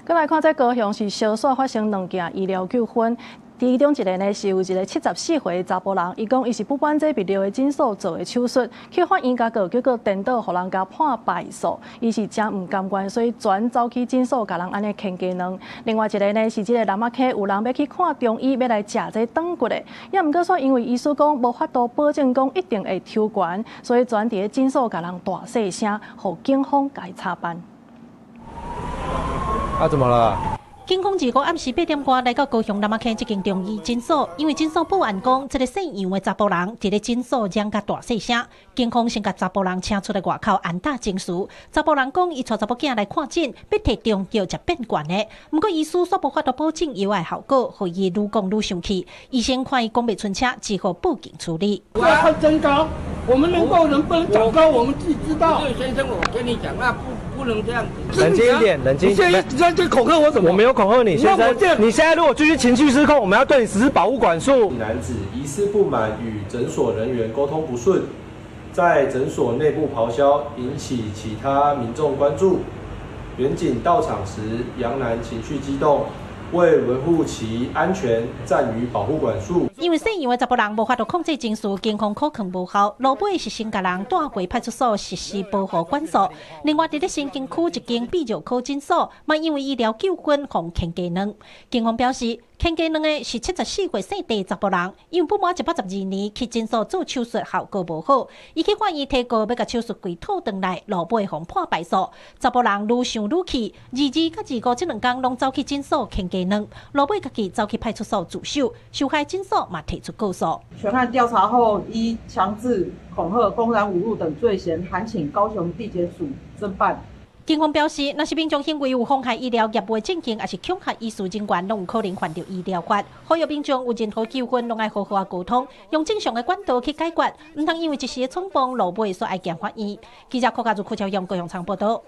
再來看，在高雄是小煞發生2件醫療糾紛。其中一個呢是有一個74歲的查甫人，伊講伊是不管這泌尿的診所做的手術，去法院甲告，結果顛倒，互人家判敗訴，伊是真唔甘願，所以轉走去診所，甲人安尼牽雞卵。另外一個呢是這個南亞溪有人要去看中醫，要來食這斷骨的，也毋過說因為醫師講無法度保證講一定會抽懸，所以轉佇診所甲人大細聲，互警方甲伊查辦。啊，怎麼了？警方2個暗時8點多來到高雄南亞溪這間中醫診所，因為診所報案講，這個姓楊的查甫人佇咧診所嚷甲大細聲，警方先甲查甫人請出來外口按打證詞。查甫人講，伊帶查某囝來看診，要摕中藥食變懸的，不過醫師說無法度保證藥的效果，互伊愈講愈生氣。醫生看伊講袂出車，只好報警處理。不要看增高，我們能不能長高，我們自己知道。先生，我跟你講，那不能這樣子。冷靜一點，冷靜。你現在一直在恐嚇我什麼？我沒有恐嚇你，先生。你現在如果繼續情緒失控，我們要對你實施保護管束。男子疑似不滿與診所人員溝通不順，在診所內部咆哮，引起其他民眾關注。員警到場時，楊男情緒激動，為維護其安全，暫予保護管束。因為姓楊的查甫人無法度控制情緒，警方可能無效，落尾是先甲人帶回派出所實施保護管束。另外，佇咧新京區一間泌尿科診所，嘛因為醫療糾紛，互牽雞卵。警方表示，牽雞卵的是74歲姓鄭查甫人，因為不滿112年去診所做手術效果無好，伊去法院提告要甲手術歸討回來，落尾互判敗訴。查甫人愈想愈氣，22甲25這2天攏走去診所牽雞卵，落尾家己走去派出所自首，受害診所嘛提出告訴。全案調查後，依強制、恐嚇、公然侮辱等罪嫌，函請高雄地檢署偵辦。警方表示，若是民眾行為有妨害醫療業務證件，也是恐嚇醫師人員，攏有可能犯着醫療法。呼籲民眾有任何糾紛，攏愛好好溝通，用正常的管道去解決，唔通因為一時的衝動，落尾煞愛見法院。記者柯家如柯朝陽高雄場報道。